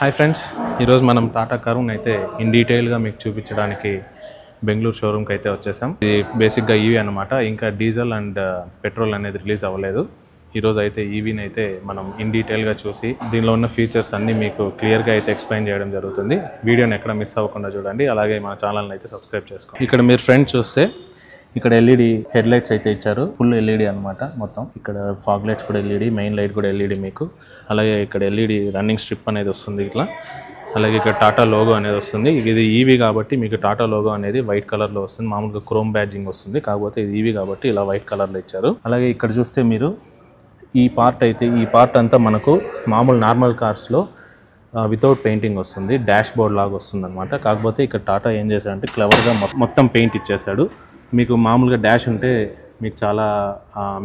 Hi friends, ఈరోజు మనం టాటా కరుణ్ అయితే ఇన్ డీటెయిల్గా మీకు చూపించడానికి బెంగళూరు షోరూమ్కి అయితే వచ్చేసాం. ఇది బేసిక్గా ఈవీ అనమాట. ఇంకా డీజిల్ అండ్ పెట్రోల్ అనేది రిలీజ్ అవ్వలేదు. ఈరోజు అయితే ఈవీని అయితే మనం ఇన్ డీటెయిల్గా చూసి దీనిలో ఉన్న ఫీచర్స్ అన్నీ మీకు క్లియర్గా అయితే ఎక్స్ప్లెయిన్ చేయడం జరుగుతుంది. వీడియోని ఎక్కడ మిస్ అవ్వకుండా చూడండి. అలాగే మన ఛానల్ని అయితే సబ్స్క్రైబ్ చేసుకోండి. ఇక్కడ మీరు ఫ్రెండ్ చూస్తే ఇక్కడ ఎల్ఈడి హెడ్ లైట్స్ అయితే ఇచ్చారు. ఫుల్ ఎల్ఈడి అనమాట మొత్తం. ఇక్కడ ఫాగ్ లైట్స్ కూడా ఎల్ఈడి, మెయిన్ లైట్ కూడా ఎల్ఈడి మీకు. అలాగే ఇక్కడ ఎల్ఈడి రన్నింగ్ స్ట్రిప్ అనేది వస్తుంది ఇట్లా. అలాగే ఇక్కడ టాటా లోగో అనేది వస్తుంది. ఇది ఈవీ కాబట్టి మీకు టాటా లోగో అనేది వైట్ కలర్లో వస్తుంది. మామూలుగా క్రోమ్ బ్యాడ్జింగ్ వస్తుంది, కాకపోతే ఇది ఈవీ కాబట్టి ఇలా వైట్ కలర్లో ఇచ్చారు. అలాగే ఇక్కడ చూస్తే మీరు ఈ పార్ట్ అంతా మనకు మామూలు నార్మల్ కార్స్లో వితౌట్ పెయింటింగ్ వస్తుంది. డాష్ బోర్డ్ లాగా వస్తుంది అనమాట. కాకపోతే ఇక్కడ టాటా ఏం చేశాడంటే క్లవర్గా మొత్తం పెయింట్ ఇచ్చేసాడు. మీకు మామూలుగా డాష్ ఉంటే మీకు చాలా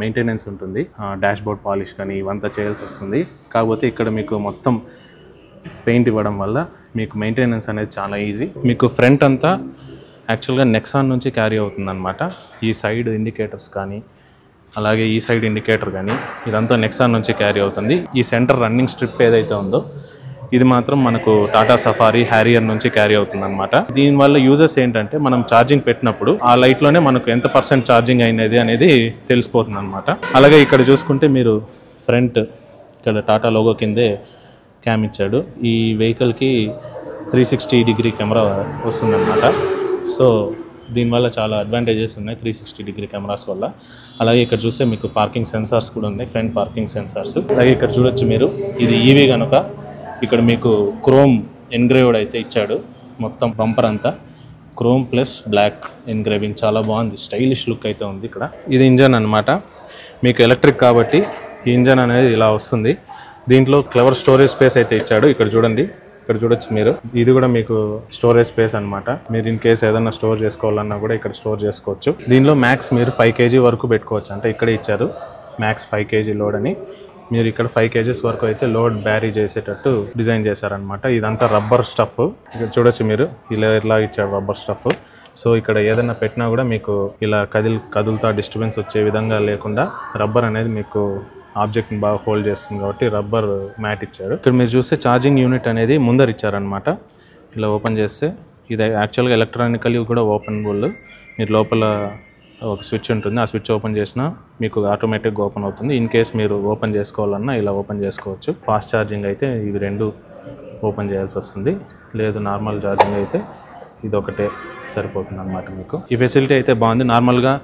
మెయింటెనెన్స్ ఉంటుంది, డాష్ బోర్డ్ పాలిష్ కానీ ఇవంతా చేయాల్సి వస్తుంది. కాకపోతే ఇక్కడ మీకు మొత్తం పెయింట్ ఇవ్వడం వల్ల మీకు మెయింటెనెన్స్ అనేది చాలా ఈజీ. మీకు ఫ్రంట్ అంతా యాక్చువల్గా నెక్సాన్ నుంచి క్యారీ అవుతుంది అనమాట. ఈ సైడ్ ఇండికేటర్స్ కానీ అలాగే ఈ సైడ్ ఇండికేటర్ కానీ ఇదంతా నెక్సాన్ నుంచి క్యారీ అవుతుంది. ఈ సెంటర్ రన్నింగ్ స్ట్రిప్ ఏదైతే ఉందో ఇది మాత్రం మనకు టాటా సఫారీ హ్యారియర్ నుంచి క్యారీ అవుతుంది అనమాట. దీనివల్ల యూజర్స్ ఏంటంటే మనం ఛార్జింగ్ పెట్టినప్పుడు ఆ లైట్లోనే మనకు ఎంత % ఛార్జింగ్ అయినది అనేది తెలిసిపోతుంది అనమాట. అలాగే ఇక్కడ చూసుకుంటే మీరు ఫ్రంట్ ఇక్కడ టాటా లోగో కిందే క్యామ్ ఇచ్చాడు. ఈ వెహికల్కి 360 డిగ్రీ కెమెరా వస్తుందన్నమాట. సో దీనివల్ల చాలా అడ్వాంటేజెస్ ఉన్నాయి 360 డిగ్రీ కెమెరాస్ వల్ల. అలాగే ఇక్కడ చూస్తే మీకు పార్కింగ్ సెన్సార్స్ కూడా ఉన్నాయి, ఫ్రంట్ పార్కింగ్ సెన్సార్స్. అలాగే ఇక్కడ చూడొచ్చు మీరు, ఇది ఈవీ కనుక ఇక్కడ మీకు క్రోమ్ ఎన్గ్రేవ్డ్ అయితే ఇచ్చాడు. మొత్తం బంపర్ అంతా క్రోమ్ ప్లస్ బ్లాక్ ఎన్గ్రేవింగ్, చాలా బాగుంది, స్టైలిష్ లుక్ అయితే ఉంది. ఇక్కడ ఇది ఇంజన్ అనమాట. మీకు ఎలక్ట్రిక్ కాబట్టి ఈ ఇంజన్ అనేది ఇలా వస్తుంది. దీంట్లో క్లవర్ స్టోరేజ్ స్పేస్ అయితే ఇచ్చాడు. ఇక్కడ చూడండి, ఇక్కడ చూడొచ్చు మీరు, ఇది కూడా మీకు స్టోరేజ్ స్పేస్ అనమాట. మీరు ఇన్ కేసు ఏదైనా స్టోర్ చేసుకోవాలన్నా కూడా ఇక్కడ స్టోర్ చేసుకోవచ్చు. దీనిలో మ్యాక్స్ మీరు 5 kg వరకు పెట్టుకోవచ్చు. అంటే ఇక్కడే ఇచ్చారు మ్యాక్స్ 5 kg లోడ్ అని. మీరు ఇక్కడ 5 kgs వరకు అయితే లోడ్ బ్యారీ చేసేటట్టు డిజైన్ చేశారనమాట. ఇదంతా రబ్బర్ స్టఫ్. ఇక్కడ చూడొచ్చు మీరు, ఇలా ఇచ్చాడు రబ్బర్ స్టఫ్. సో ఇక్కడ ఏదైనా పెట్టినా కూడా మీకు ఇలా కదులుతా డిస్టర్బెన్స్ వచ్చే విధంగా లేకుండా రబ్బర్ అనేది మీకు ఆబ్జెక్ట్ని బాగా హోల్డ్ చేస్తుంది కాబట్టి రబ్బర్ మ్యాట్ ఇచ్చారు. ఇక్కడ మీరు చూస్తే ఛార్జింగ్ యూనిట్ అనేది ముందర ఇచ్చారనమాట. ఇలా ఓపెన్ చేస్తే ఇది యాక్చువల్గా ఎలక్ట్రానికల్లీ కూడా ఓపెనబుల్. మీరు లోపల ఒక స్విచ్ ఉంటుంది, ఆ స్విచ్ ఓపెన్ చేసినా మీకు ఆటోమేటిక్గా ఓపెన్ అవుతుంది. ఇన్ కేస్ మీరు ఓపెన్ చేసుకోవాలన్నా ఇలా ఓపెన్ చేసుకోవచ్చు. ఫాస్ట్ ఛార్జింగ్ అయితే ఇవి రెండు ఓపెన్ చేయాల్సి వస్తుంది, లేదు నార్మల్ ఛార్జింగ్ అయితే ఇది ఒకటే సరిపోతుంది అనమాట. మీకు ఈ ఫెసిలిటీ అయితే బాగుంది. నార్మల్గా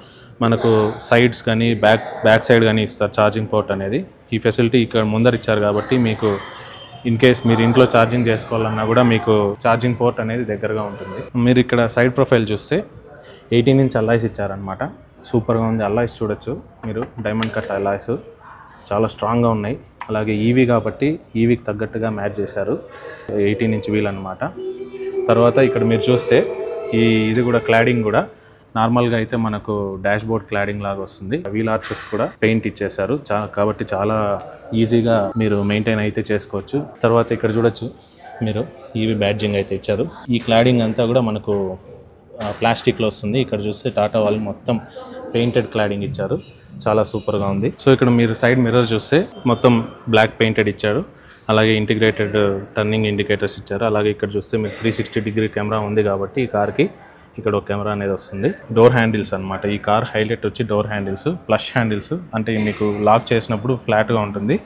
మనకు సైడ్స్ కానీ బ్యాక్ సైడ్ కానీ ఇస్తారు ఛార్జింగ్ పోర్ట్ అనేది. ఈ ఫెసిలిటీ ఇక్కడ ముందర ఇచ్చారు కాబట్టి మీకు ఇన్ కేస్ మీరు ఇంట్లో ఛార్జింగ్ చేసుకోవాలన్నా కూడా మీకు ఛార్జింగ్ పోర్ట్ అనేది దగ్గరగా ఉంటుంది. మీరు ఇక్కడ సైడ్ ప్రొఫైల్ చూస్తే 18 ఇంచ్ అల్లాయ్స్ ఇచ్చారనమాట. సూపర్గా ఉంది. అల్లాయ్స్ చూడొచ్చు మీరు, డైమండ్ కట్ అల్లాయ్స్ చాలా స్ట్రాంగ్గా ఉన్నాయి. అలాగే ఈవీ కాబట్టి ఈవీకి తగ్గట్టుగా మ్యాచ్ చేశారు. 18 ఇంచ్ వీల్ అనమాట. తర్వాత ఇక్కడ మీరు చూస్తే ఇది కూడా క్లాడింగ్ కూడా నార్మల్గా అయితే మనకు డాష్ బోర్డ్ క్లాడింగ్ లాగా వస్తుంది. వీల్ ఆర్చెస్ కూడా పెయింట్ ఇచ్చేసారు కాబట్టి చాలా ఈజీగా మీరు మెయింటైన్ అయితే చేసుకోవచ్చు. తర్వాత ఇక్కడ చూడొచ్చు మీరు, ఈవీ బ్యాడ్జింగ్ అయితే ఇచ్చారు. ఈ క్లాడింగ్ అంతా కూడా మనకు ప్లాస్టిక్లో వస్తుంది. ఇక్కడ చూస్తే టాటా వాళ్ళు మొత్తం పెయింటెడ్ క్లాడింగ్ ఇచ్చారు, చాలా సూపర్గా ఉంది. సో ఇక్కడ మీరు సైడ్ మిర్రర్ చూస్తే మొత్తం బ్లాక్ పెయింటెడ్ ఇచ్చారు. అలాగే ఇంటిగ్రేటెడ్ టర్నింగ్ ఇండికేటర్స్ ఇచ్చారు. అలాగే ఇక్కడ చూస్తే మీరు 360 డిగ్రీ కెమెరా ఉంది కాబట్టి ఈ కార్కి ఇక్కడ ఒక కెమెరా అనేది వస్తుంది. డోర్ హ్యాండిల్స్ అనమాట. ఈ కార్ హైలైట్ వచ్చి డోర్ హ్యాండిల్స్, ప్లష్ హ్యాండిల్స్. అంటే మీకు లాక్ చేసినప్పుడు ఫ్లాట్గా ఉంటుంది.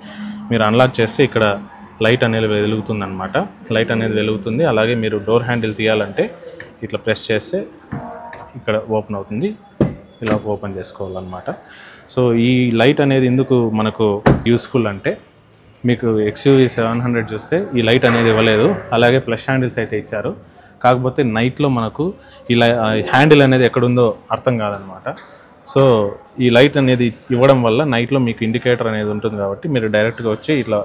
మీరు అన్లాక్ చేస్తే ఇక్కడ లైట్ అనేది వెలుగుతుంది అనమాట. లైట్ అనేది వెలుగుతుంది. అలాగే మీరు డోర్ హ్యాండిల్ తీయాలంటే ఇట్లా ప్రెస్ చేస్తే ఇక్కడ ఓపెన్ అవుతుంది. ఇలా ఓపెన్ చేసుకోవాలన్నమాట. సో ఈ లైట్ అనేది ఎందుకు మనకు యూస్ఫుల్ అంటే, మీకు XUV 700 చూస్తే ఈ లైట్ అనేది ఇవ్వలేదు. అలాగే ప్లస్ హ్యాండిల్స్ అయితే ఇచ్చారు. కాకపోతే నైట్లో మనకు ఇలా హ్యాండిల్ అనేది ఎక్కడుందో అర్థం కాదనమాట. సో ఈ లైట్ అనేది ఇవ్వడం వల్ల నైట్లో మీకు ఇండికేటర్ అనేది ఉంటుంది కాబట్టి మీరు డైరెక్ట్గా వచ్చి ఇట్లా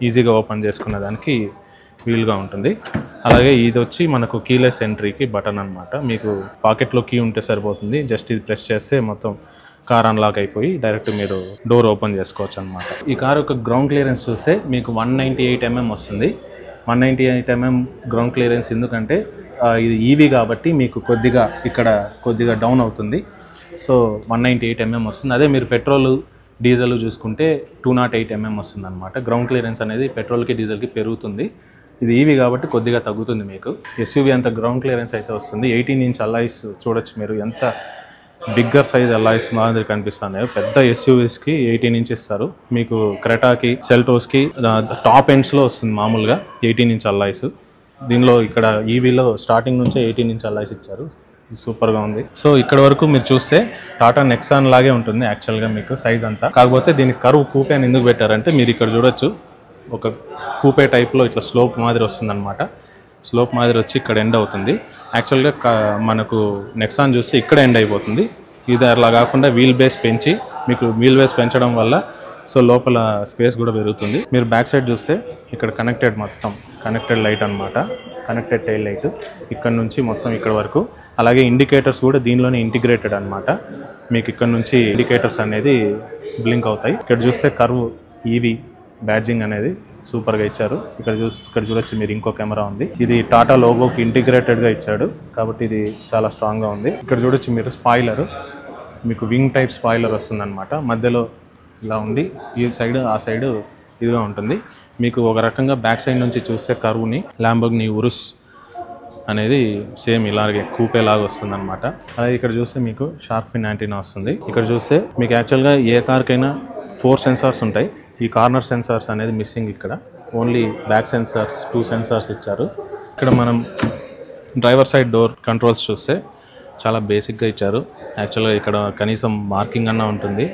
ఈజీగా ఓపెన్ చేసుకునే దానికి వీలుగా ఉంటుంది. అలాగే ఇది వచ్చి మనకు కీలెస్ ఎంట్రీకి బటన్ అనమాట. మీకు పాకెట్లో కీ ఉంటే సరిపోతుంది. జస్ట్ ఇది ప్రెస్ చేస్తే మొత్తం కార్ అన్లాక్ అయిపోయి డైరెక్ట్ మీరు డోర్ ఓపెన్ చేసుకోవచ్చు అనమాట. ఈ కార్ యొక్క గ్రౌండ్ క్లియరెన్స్ చూస్తే మీకు 198 mm వస్తుంది. 198 mm గ్రౌండ్ క్లియరెన్స్ ఎందుకంటే ఇది ఈవీ కాబట్టి మీకు కొద్దిగా డౌన్ అవుతుంది. సో 198 mm వస్తుంది. అదే మీరు పెట్రోల్ డీజిల్ చూసుకుంటే 208 mm వస్తుంది అనమాట. గ్రౌండ్ క్లియరెన్స్ అనేది పెట్రోల్కి డీజిల్కి పెరుగుతుంది. ఇది ఈవీ కాబట్టి కొద్దిగా తగ్గుతుంది మీకు. ఎస్యూవీ అంత గ్రౌండ్ క్లియరెన్స్ అయితే వస్తుంది. 18 ఇంచ్ అలాయిస్ చూడొచ్చు మీరు, ఎంత బిగ్గర్ సైజ్ అలాయిస్ మాదిరి కనిపిస్తున్నాయి. పెద్ద ఎస్యూవీస్కి 18 ఇంచ్ ఇస్తారు. మీకు క్రెటాకి, సెల్టోస్కి టాప్ ఎండ్స్లో వస్తుంది మామూలుగా 18 ఇంచ్ అలాయిస్. దీనిలో ఇక్కడ ఈవీలో స్టార్టింగ్ నుంచే 18 ఇంచ్ అలాయిస్ ఇచ్చారు. సూపర్గా ఉంది. సో ఇక్కడ వరకు మీరు చూస్తే టాటా నెక్సాన్ లాగే ఉంటుంది యాక్చువల్గా మీకు సైజ్ అంతా. కాకపోతే దీనికి కర్వ్ కూపే అని ఎందుకు పెట్టారంటే మీరు ఇక్కడ చూడొచ్చు, ఒక కూపే టైప్లో ఇట్లా స్లోప్ మాదిరి వస్తుంది అనమాట. స్లోప్ మాదిరి వచ్చి ఇక్కడ ఎండ్ అవుతుంది. యాక్చువల్గా మనకు నెక్సాన్ చూస్తే ఇక్కడ ఎండ్ అయిపోతుంది. ఇది అలా కాకుండా వీల్ బేస్ పెంచి, మీకు వీల్ బేస్ పెంచడం వల్ల సో లోపల స్పేస్ కూడా పెరుగుతుంది. మీరు బ్యాక్ సైడ్ చూస్తే ఇక్కడ కనెక్టెడ్, మొత్తం కనెక్టెడ్ లైట్ అనమాట, కనెక్టెడ్ టైల్ లైట్ ఇక్కడ నుంచి మొత్తం ఇక్కడ వరకు. అలాగే ఇండికేటర్స్ కూడా దీనిలోనే ఇంటిగ్రేటెడ్ అనమాట. మీకు ఇక్కడ నుంచి ఇండికేటర్స్ అనేది బ్లింక్ అవుతాయి. ఇక్కడ చూస్తే కర్వ్ ఈవీ బ్యాడ్జింగ్ అనేది సూపర్గా ఇచ్చారు. ఇక్కడ చూడొచ్చు మీరు, ఇంకో కెమెరా ఉంది. ఇది టాటా లోగోకి ఇంటిగ్రేటెడ్గా ఇచ్చాడు కాబట్టి ఇది చాలా స్ట్రాంగ్గా ఉంది. ఇక్కడ చూడొచ్చు మీరు స్పాయిలర్, మీకు వింగ్ టైప్ స్పాయిలర్ వస్తుంది అనమాట. మధ్యలో ఇలా ఉండి ఈ సైడ్ ఆ సైడ్ ఇదిగా ఉంటుంది. మీకు ఒక రకంగా బ్యాక్ సైడ్ నుంచి చూస్తే కర్వ్ని ల్యాంబోర్గిని ఉరుస్ అనేది సేమ్ ఇలాగే కూపేలాగా వస్తుంది అనమాట. అలాగే ఇక్కడ చూస్తే మీకు షార్క్ ఫిన్ యాంటీనా వస్తుంది. ఇక్కడ చూస్తే మీకు యాక్చువల్గా ఏ కార్కైనా 4 సెన్సార్స్ ఉంటాయి. ఈ కార్నర్ సెన్సార్స్ అనేది మిస్సింగ్. ఇక్కడ ఓన్లీ బ్యాక్ సెన్సార్స్ 2 సెన్సార్స్ ఇచ్చారు. ఇక్కడ మనం డ్రైవర్ సైడ్ డోర్ కంట్రోల్స్ చూస్తే చాలా బేసిక్గా ఇచ్చారు. యాక్చువల్గా ఇక్కడ కనీసం మార్కింగ్ అన్నా ఉంటుంది.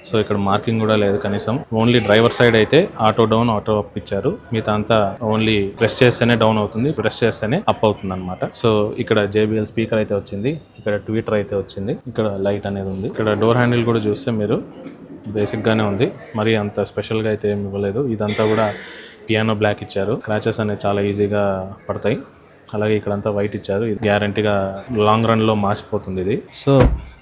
సో ఇక్కడ మార్కింగ్ కూడా లేదు కనీసం. ఓన్లీ డ్రైవర్ సైడ్ అయితే ఆటో డౌన్, ఆటో అప్ ఇచ్చారు. మిగతా అంతా ఓన్లీ ప్రెస్ చేస్తేనే డౌన్ అవుతుంది, ప్రెస్ చేస్తేనే అప్ అవుతుంది అనమాట. సో ఇక్కడ JBL స్పీకర్ అయితే వచ్చింది. ఇక్కడ ట్విట్టర్ అయితే వచ్చింది. ఇక్కడ లైట్ అనేది ఉంది. ఇక్కడ డోర్ హ్యాండిల్ కూడా చూస్తే మీరు బేసిక్గానే ఉంది, మరి అంత స్పెషల్గా అయితే ఏమి ఇవ్వలేదు. ఇదంతా కూడా పియానో బ్లాక్ ఇచ్చారు. స్క్రాచెస్ అనేవి చాలా ఈజీగా పడతాయి. అలాగే ఇక్కడంతా వైట్ ఇచ్చారు. ఇది గ్యారంటీగా లాంగ్ రన్లో మాసిపోతుంది ఇది. సో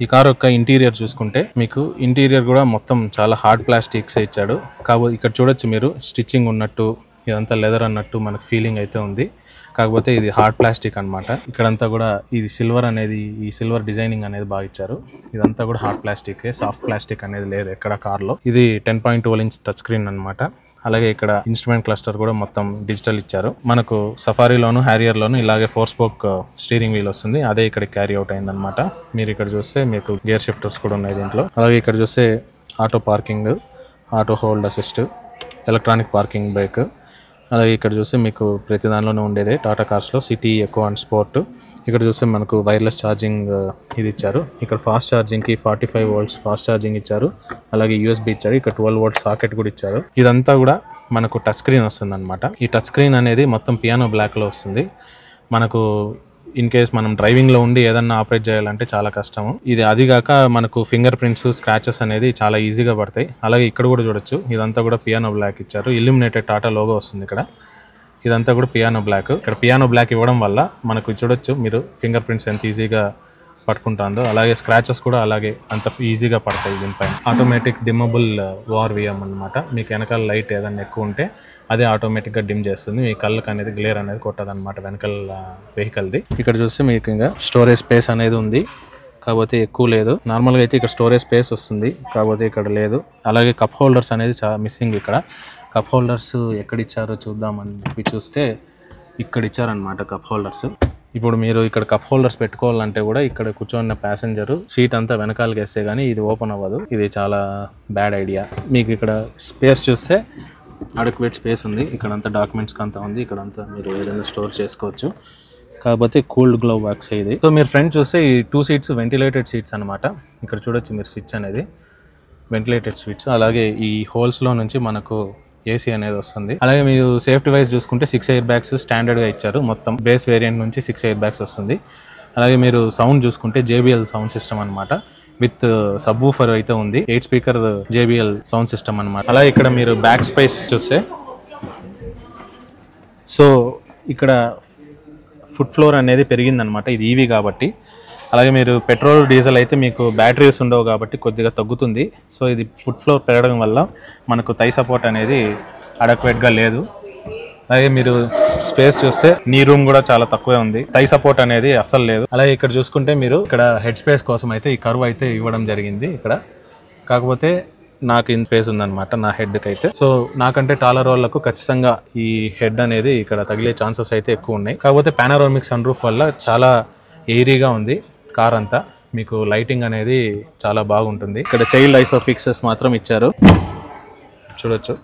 ఈ కార్ యొక్క ఇంటీరియర్ చూసుకుంటే మీకు ఇంటీరియర్ కూడా మొత్తం చాలా హార్డ్ ప్లాస్టిక్స్ ఇచ్చాడు. కాబట్టి ఇక్కడ చూడొచ్చు మీరు, స్టిచ్చింగ్ ఉన్నట్టు, ఇదంతా లెదర్ అన్నట్టు మనకు ఫీలింగ్ అయితే ఉంది. కాకపోతే ఇది హార్డ్ ప్లాస్టిక్ అనమాట. ఇక్కడంతా కూడా ఇది సిల్వర్ అనేది, ఈ సిల్వర్ డిజైనింగ్ అనేది బాగా ఇచ్చారు. ఇదంతా కూడా హార్డ్ ప్లాస్టిక్, సాఫ్ట్ ప్లాస్టిక్ అనేది లేదు ఎక్కడ కార్లో. ఇది 10.12 ఇంచ్ టచ్ స్క్రీన్ అనమాట. అలాగే ఇక్కడ ఇన్స్ట్రుమెంట్ క్లస్టర్ కూడా మొత్తం డిజిటల్ ఇచ్చారు. మనకు సఫారీలోను, హ్యారియర్లోను ఇలాగే 4 స్పోక్ స్టీరింగ్ వీల్ వస్తుంది. అదే ఇక్కడ క్యారీ అవుట్ అయిందనమాట. మీరు ఇక్కడ చూస్తే మీకు గేర్ షిఫ్టర్స్ కూడా ఉన్నాయి దీంట్లో. అలాగే ఇక్కడ చూస్తే auto parking, auto hold assist, electronic parking brake. అలాగే ఇక్కడ చూస్తే మీకు ప్రతి దానిలోనే ఉండేదే టాటా కార్స్లో సిటీ, ఎకో అండ్ స్పోర్ట్. ఇక్కడ చూస్తే మనకు వైర్లెస్ ఛార్జింగ్ ఇది ఇచ్చారు. ఇక్కడ ఫాస్ట్ ఛార్జింగ్కి 45 వోల్ట్స్ ఫాస్ట్ ఛార్జింగ్ ఇచ్చారు. అలాగే USB ఇచ్చారు. ఇక్కడ 12 వోల్ట్ సాకెట్ కూడా ఇచ్చారు. ఇదంతా కూడా మనకు టచ్ స్క్రీన్ వస్తుంది అనమాట. ఈ టచ్ స్క్రీన్ అనేది మొత్తం పియానో బ్లాక్లో వస్తుంది. మనకు ఇన్ కేస్ మనం డ్రైవింగ్లో ఉండి ఏదన్నా ఆపరేట్ చేయాలంటే చాలా కష్టము. ఇది అదిగాక మనకు ఫింగర్ ప్రింట్స్, స్క్రాచెస్ అనేది చాలా ఈజీగా పడతాయి. అలాగే ఇక్కడ కూడా చూడొచ్చు, ఇదంతా కూడా పియానో బ్లాక్ ఇచ్చారు. ఇల్యూమినేటెడ్ టాటా లోగో వస్తుంది ఇక్కడ. ఇదంతా కూడా పియానో బ్లాక్. ఇక్కడ పియానో బ్లాక్ ఇవ్వడం వల్ల మనకు చూడొచ్చు మీరు ఫింగర్ ప్రింట్స్ ఎంత ఈజీగా పట్టుకుంటుందో. అలాగే స్క్రాచెస్ కూడా అలాగే అంత ఈజీగా పడతాయి దీనిపైన. ఆటోమేటిక్ డిమ్మబుల్ VRVM అనమాట. మీకు వెనకాల లైట్ ఏదైనా ఎక్కువ ఉంటే అదే ఆటోమేటిక్గా డిమ్ చేస్తుంది. మీ కళ్ళకి అనేది గ్లేర్ అనేది కొట్టదనమాట వెనకాల వెహికల్ది. ఇక్కడ చూస్తే మీకు ఇంకా స్టోరేజ్ స్పేస్ అనేది ఉంది, కాకపోతే ఎక్కువ లేదు. నార్మల్గా అయితే ఇక్కడ స్టోరేజ్ స్పేస్ వస్తుంది, కాకపోతే ఇక్కడ లేదు. అలాగే కప్ హోల్డర్స్ అనేది మిస్సింగ్. ఇక్కడ కప్ హోల్డర్స్ ఎక్కడ ఇచ్చారో చూద్దామని చెప్పి చూస్తే ఇక్కడ ఇచ్చారనమాట కప్ హోల్డర్స్. ఇప్పుడు మీరు ఇక్కడ కప్ హోల్డర్స్ పెట్టుకోవాలంటే కూడా ఇక్కడ కూర్చొన్న ప్యాసింజర్ సీట్ అంతా వెనకాలకి వేస్తే కానీ ఇది ఓపెన్ అవ్వదు. ఇది చాలా బ్యాడ్ ఐడియా. మీకు ఇక్కడ స్పేస్ చూస్తే అడక్వేట్ స్పేస్ ఉంది. ఇక్కడంతా డాక్యుమెంట్స్కి అంతా ఉంది. ఇక్కడంతా మీరు ఏదైనా స్టోర్ చేసుకోవచ్చు. కాకపోతే కూల్డ్ గ్లోవ్ బాక్స్ ఇది. సో మీరు ఫ్రంట్ చూస్తే ఈ 2 సీట్స్ వెంటిలేటెడ్ సీట్స్ అనమాట. ఇక్కడ చూడొచ్చు మీరు స్విచ్ అనేది వెంటిలేటెడ్ స్విచ్. అలాగే ఈ హోల్స్లో నుంచి మనకు AC అనేది వస్తుంది. అలాగే మీరు సేఫ్టీ వైజ్ చూసుకుంటే 6 ఎయిర్ బ్యాగ్స్ స్టాండర్డ్గా ఇచ్చారు. మొత్తం బేస్ వేరియంట్ నుంచి 6 ఎయిర్ బ్యాగ్స్ వస్తుంది. అలాగే మీరు సౌండ్ చూసుకుంటే JBL సౌండ్ సిస్టమ్ అనమాట. విత్ సబ్ వూఫర్ అయితే ఉంది. 8 స్పీకర్ JBL సౌండ్ సిస్టమ్ అనమాట. అలాగే ఇక్కడ మీరు బ్యాక్ స్పేస్ చూస్తే సో ఇక్కడ ఫుట్ ఫ్లోర్ అనేది పెరిగిందనమాట. ఇది EV కాబట్టి. అలాగే మీరు పెట్రోల్, డీజిల్ అయితే మీకు బ్యాటరీస్ ఉండవు కాబట్టి కొద్దిగా తగ్గుతుంది. సో ఇది ఫుట్ ఫ్లోర్ పెరగడం వల్ల మనకు థై సపోర్ట్ అనేది అడక్వేట్గా లేదు. అలాగే మీరు స్పేస్ చూస్తే నీ రూమ్ కూడా చాలా తక్కువే ఉంది. థై సపోర్ట్ అనేది అస్సలు లేదు. అలాగే ఇక్కడ చూసుకుంటే మీరు ఇక్కడ హెడ్ స్పేస్ కోసం అయితే ఈ కర్వ్ అయితే ఇవ్వడం జరిగింది ఇక్కడ. కాకపోతే నాకు ఇంత స్పేస్ ఉందన్నమాట నా హెడ్కి అయితే. సో నాకంటే టాలర్ వాళ్ళకు ఖచ్చితంగా ఈ హెడ్ అనేది ఇక్కడ తగిలే ఛాన్సెస్ అయితే ఎక్కువ ఉన్నాయి. కాకపోతే పానోరామిక్ సన్ రూఫ్ వల్ల చాలా ఎయిరీగా ఉంది కార్ అంతా. మీకు లైటింగ్ అనేది చాలా బాగుంటుంది. ఇక్కడ చైల్డ్ ఐసో ఫిక్సెస్ మాత్రం ఇచ్చారు, చూడొచ్చు.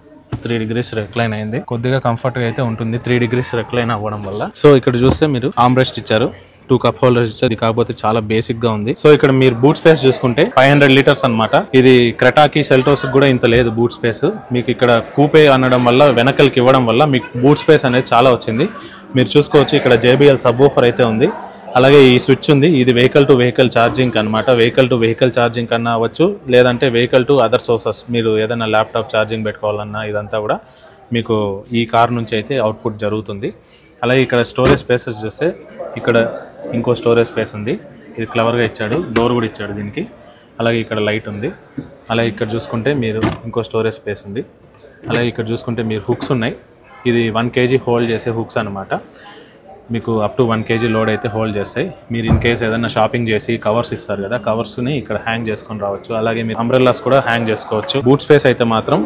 3 degrees రెక్లైన్ అయింది, కొద్దిగా కంఫర్ట్ గా అయితే ఉంటుంది 3 degrees రెక్లైన్ అవ్వడం వల్ల. సో ఇక్కడ చూస్తే మీరు ఆర్మ్రెస్ట్ ఇచ్చారు, 2 cup holders ఇచ్చారు. కాకపోతే చాలా బేసిక్ గా ఉంది. సో ఇక్కడ మీరు బూట్ స్పేస్ చూసుకుంటే 500 liters అన్నమాట. ఇది క్రెటాకి సెల్టోస్ కూడా ఇంత లేదు బూట్ స్పేస్. మీకు ఇక్కడ కూపే అనడం వల్ల వెనకల్కి ఇవ్వడం వల్ల మీకు బూట్ స్పేస్ అనేది చాలా వచ్చింది. మీరు చూసుకోవచ్చు ఇక్కడ JBL సబ్ వూఫర్ అయితే ఉంది. అలాగే ఈ స్విచ్ ఉంది, ఇది వెహికల్ టు వెహికల్ ఛార్జింగ్ అనమాట. వెహికల్ టు వెహికల్ ఛార్జింగ్ కన్నా అవ్వచ్చు, లేదంటే వెహికల్ టు అదర్ సోర్సెస్. మీరు ఏదైనా ల్యాప్టాప్ ఛార్జింగ్ పెట్టుకోవాలన్నా ఇదంతా కూడా మీకు ఈ కార్ నుంచి అయితే అవుట్పుట్ జరుగుతుంది. అలాగే ఇక్కడ స్టోరేజ్ స్పేసెస్ చూస్తే ఇక్కడ ఇంకో స్టోరేజ్ స్పేస్ ఉంది, ఇది క్లవర్గా ఇచ్చాడు, డోర్ కూడా ఇచ్చాడు దీనికి. అలాగే ఇక్కడ లైట్ ఉంది. అలాగే ఇక్కడ చూసుకుంటే మీరు ఇంకో స్టోరేజ్ స్పేస్ ఉంది. అలాగే ఇక్కడ చూసుకుంటే మీరు హుక్స్ ఉన్నాయి, ఇది 1 kg హోల్డ్ చేసే హుక్స్ అనమాట. మీకు అప్ టు 1 kg లోడ్ అయితే హోల్డ్ చేస్తాయి. మీరు ఇన్ కేస్ ఏదైనా షాపింగ్ చేసి కవర్స్ ఇస్తారు కదా, కవర్స్ని ఇక్కడ హ్యాంగ్ చేసుకొని రావచ్చు. అలాగే మీరు అంబ్రెల్లాస్ కూడా హ్యాంగ్ చేసుకోవచ్చు. బూట్ స్పేస్ అయితే మాత్రం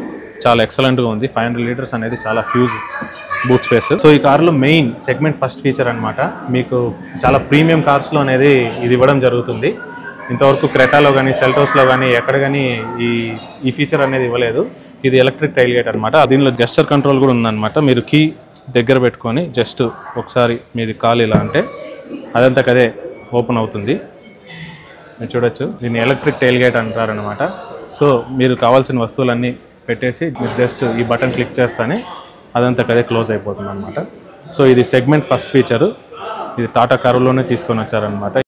చాలా ఎక్సలెంట్గా ఉంది. 500 liters అనేది చాలా హ్యూజ్ బూట్ స్పేస్. సో ఈ కార్లో మెయిన్ సెగ్మెంట్ ఫస్ట్ ఫీచర్ అనమాట. మీకు చాలా ప్రీమియం కార్స్లో అనేది ఇది ఇవ్వడం జరుగుతుంది. ఇంతవరకు క్రెటాలో కానీ సెల్టోస్లో కానీ ఎక్కడ కానీ ఈ ఫీచర్ అనేది ఇవ్వలేదు. ఇది ఎలక్ట్రిక్ టైల్ గేట్ అనమాట. దీనిలో గెస్చర్ కంట్రోల్ కూడా ఉందన్నమాట. మీరు కీ దగ్గర పెట్టుకొని జస్ట్ ఒకసారి మీరు కాల్ ఇలా అంటే అదంతకదే ఓపెన్ అవుతుంది. మీరు చూడొచ్చు, దీన్ని ఎలక్ట్రిక్ టైల్ గేట్ అంటారనమాట. సో మీరు కావాల్సిన వస్తువులన్నీ పెట్టేసి మీరు జస్ట్ ఈ బటన్ క్లిక్ చేస్తానే అదంతకదే క్లోజ్ అయిపోతుంది అనమాట. సో ఇది సెగ్మెంట్ ఫస్ట్ ఫీచరు, ఇది టాటా కారులోనే తీసుకొని వచ్చారనమాట.